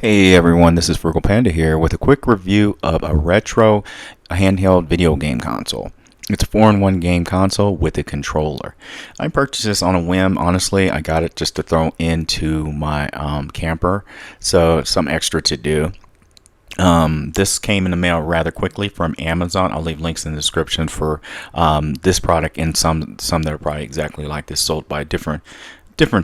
Hey everyone, this is Frugal Panda here with a quick review of a retro handheld video game console. It's a 4-in-1 game console with a controller. I purchased this on a whim. Honestly, I got it just to throw into my camper, so some extra to do. This came in the mail rather quickly from Amazon. I'll leave links in the description for this product and some that are probably exactly like this, sold by different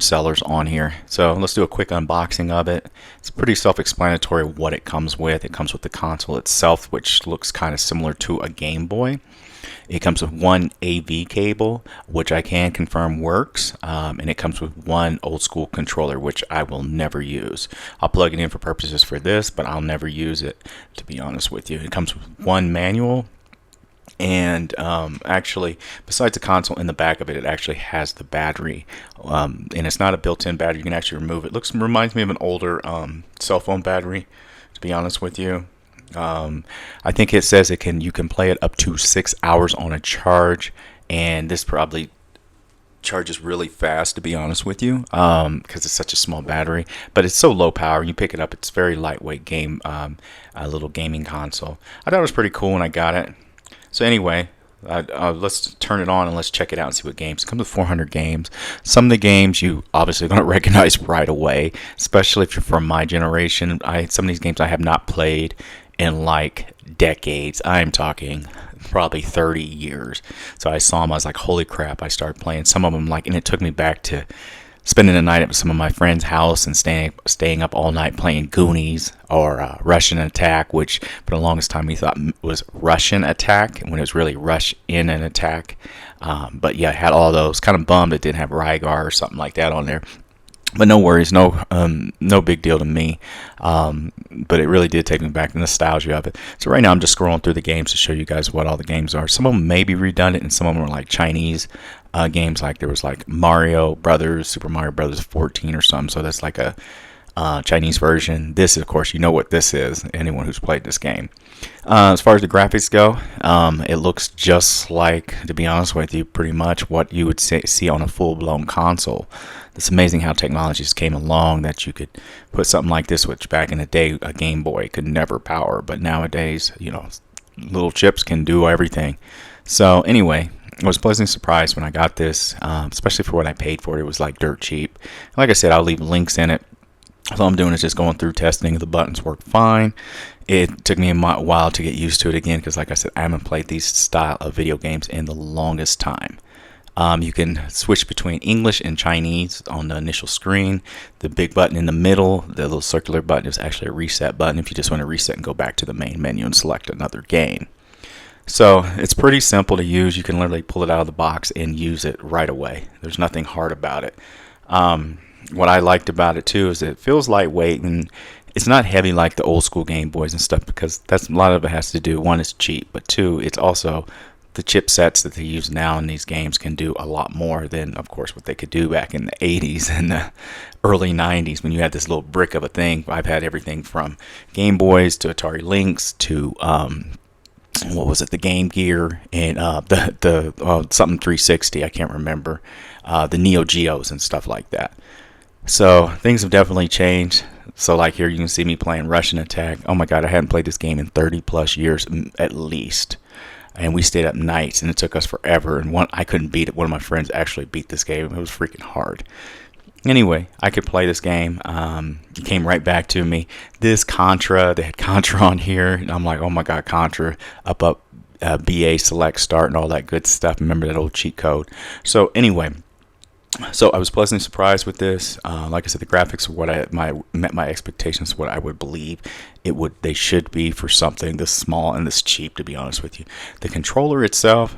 sellers on here. So let's do a quick unboxing of it. It's pretty self-explanatory what it comes with. It comes with the console itself, which looks kind of similar to a Game Boy. It comes with one AV cable, which I can confirm works, and it comes with one old school controller, which I will never use. I'll plug it in for purposes for this, but I'll never use it, to be honest with you. It comes with one manual. And actually, besides the console, in the back of it, it actually has the battery, and it's not a built-in battery. You can actually remove it. Reminds me of an older cell phone battery, to be honest with you. I think it says you can play it up to 6 hours on a charge, and this probably charges really fast, to be honest with you, because it's such a small battery. But it's so low power. You pick it up, it's very lightweight a little gaming console. I thought it was pretty cool when I got it. So anyway, let's turn it on and let's check it out and see what games. It comes with 400 games. Some of the games you obviously don't recognize right away, especially if you're from my generation. Some of these games I have not played in like decades. I'm talking probably 30 years. So I saw them, I was like, holy crap, I started playing some of them, and it took me back to spending the night at some of my friends' house and staying up all night playing Goonies or Russian Attack, which for the longest time we thought was Russian Attack when it was really Rush in an Attack. But yeah, I had all those. Kind of bummed it didn't have Rygar or something like that on there. But no worries, no big deal to me. But it really did take me back to the nostalgia of it. So right now I'm just scrolling through the games to show you guys what all the games are. Some of them may be redundant, and some of them are like Chinese games. Like there was like Mario Brothers, Super Mario Brothers 14 or something. So that's like a Chinese version. This, of course, you know what this is. Anyone who's played this game. As far as the graphics go, it looks just like, to be honest with you, pretty much what you would see on a full-blown console. It's amazing how technology just came along that you could put something like this, which back in the day a Game Boy could never power, but nowadays, little chips can do everything. So anyway, I was pleasantly surprised when I got this, especially for what I paid for it. It was like dirt cheap. Like I said, I'll leave links in it. All I'm doing is just going through testing. The buttons work fine. It took me a while to get used to it again because, like I said, I haven't played these style of video games in the longest time. You can switch between English and Chinese on the initial screen. The big button in the middle, the little circular button, is actually a reset button if you just want to reset and go back to the main menu and select another game. So it's pretty simple to use. You can literally pull it out of the box and use it right away. There's nothing hard about it. What I liked about it too is it feels lightweight, and it's not heavy like the old school Game Boys and stuff, because that's a lot of it has to do, one, it's cheap, but two, it's also the chipsets that they use now in these games can do a lot more than, of course, what they could do back in the 80s and the early 90s when you had this little brick of a thing. I've had everything from Game Boys to Atari Lynx to what was it, the Game Gear, and the something 360, I can't remember, the Neo Geos and stuff like that. So things have definitely changed. So like here you can see me playing Russian Attack. Oh my god, I hadn't played this game in 30 plus years at least. And we stayed up nights, and it took us forever. And I couldn't beat it. One of my friends actually beat this game. It was freaking hard. Anyway, I could play this game. It came right back to me. This Contra, they had Contra on here, and I'm like, oh my god, Contra, up, BA, select, start, and all that good stuff. Remember that old cheat code. So anyway, so I was pleasantly surprised with this. Like I said, the graphics were met my expectations, what I would believe they should be for something this small and this cheap, to be honest with you. The controller itself,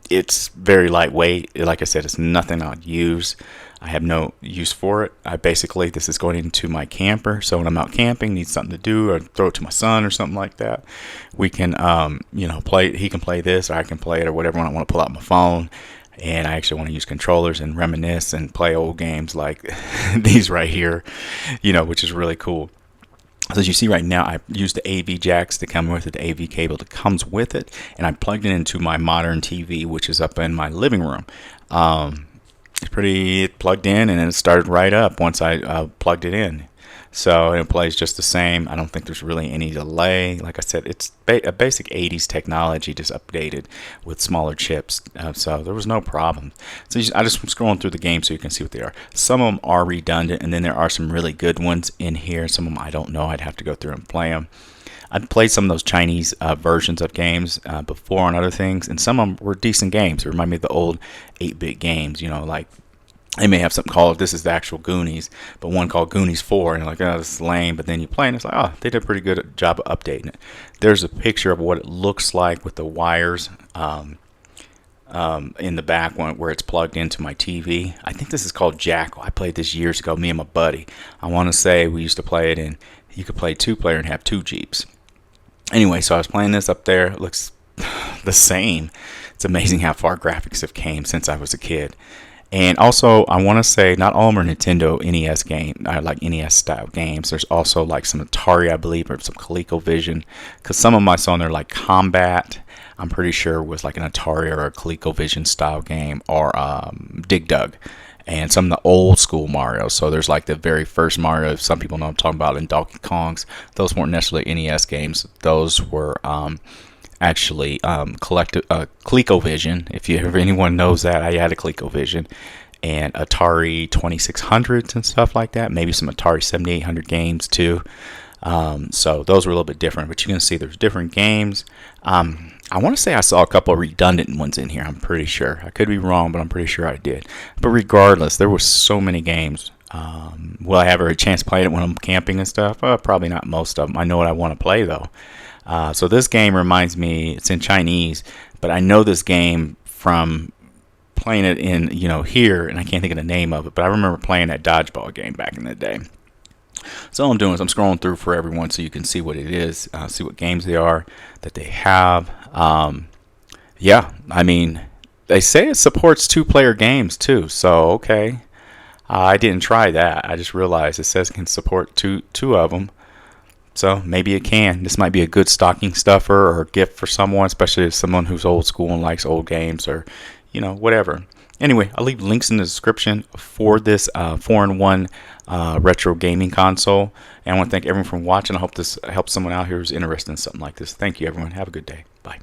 it's very lightweight. Like I said, it's nothing I'd use. I have no use for it. This is going into my camper, so when I'm out camping, need something to do, or throw it to my son or something like that, we can play. He can play this, or I can play it, or whatever. When I want to pull out my phone and I actually want to use controllers and reminisce and play old games like these right here, which is really cool. So as you see right now, I used the AV jacks to come with it, the AV cable that comes with it, and I plugged it into my modern TV, which is up in my living room. It plugged in, and it started right up once I plugged it in. So it plays just the same. I don't think there's really any delay. Like I said, it's a basic 80s technology, just updated with smaller chips. So there was no problem. So I just am scrolling through the game so you can see what they are. Some of them are redundant, and then there are some really good ones in here. Some of them I don't know. I'd have to go through and play them. I'd played some of those Chinese versions of games before on other things, and some of them were decent games. They remind me of the old 8-bit games, like they may have something called, this is the actual Goonies, but one called Goonies 4, and you're like, oh, this is lame. But then you play and it's like, oh, they did a pretty good job of updating it. There's a picture of what it looks like with the wires in the back one where it's plugged into my TV. I think this is called Jackal. I played this years ago, me and my buddy. I want to say we used to play it, and you could play 2-player and have 2 Jeeps. Anyway, so I was playing this up there. It looks the same. It's amazing how far graphics have came since I was a kid. And also, I want to say not all of them are Nintendo NES game, like NES style games. There's also like some Atari, I believe, or some ColecoVision. Because some of them I saw in there, like Combat, I'm pretty sure was like an Atari or a ColecoVision style game, or Dig Dug. And some of the old school Mario. So there's like the very first Mario, some people know what I'm talking about, and Donkey Kongs. Those weren't necessarily NES games. Those were actually ColecoVision. If anyone knows that, I had a ColecoVision. And Atari 2600s and stuff like that. Maybe some Atari 7800 games too. So those were a little bit different. But you can see there's different games. I want to say I saw a couple of redundant ones in here. I'm pretty sure. I could be wrong, but I'm pretty sure I did. But regardless, there were so many games. Will I ever have a chance to play it when I'm camping and stuff? Probably not most of them. I know what I want to play, though. So this game reminds me, it's in Chinese, but I know this game from playing it in, here, and I can't think of the name of it, but I remember playing that dodgeball game back in the day. So all I'm doing is I'm scrolling through for everyone so you can see what it is, see what games they are that they have. Yeah, I mean, they say it supports 2-player games too, so okay. I didn't try that. I just realized it says it can support two of them. So maybe it can. This might be a good stocking stuffer or a gift for someone, especially if someone who's old school and likes old games, or whatever. Anyway, I'll leave links in the description for this 4-in-1 retro gaming console. And I want to thank everyone for watching. I hope this helps someone out here who's interested in something like this. Thank you, everyone. Have a good day. Bye.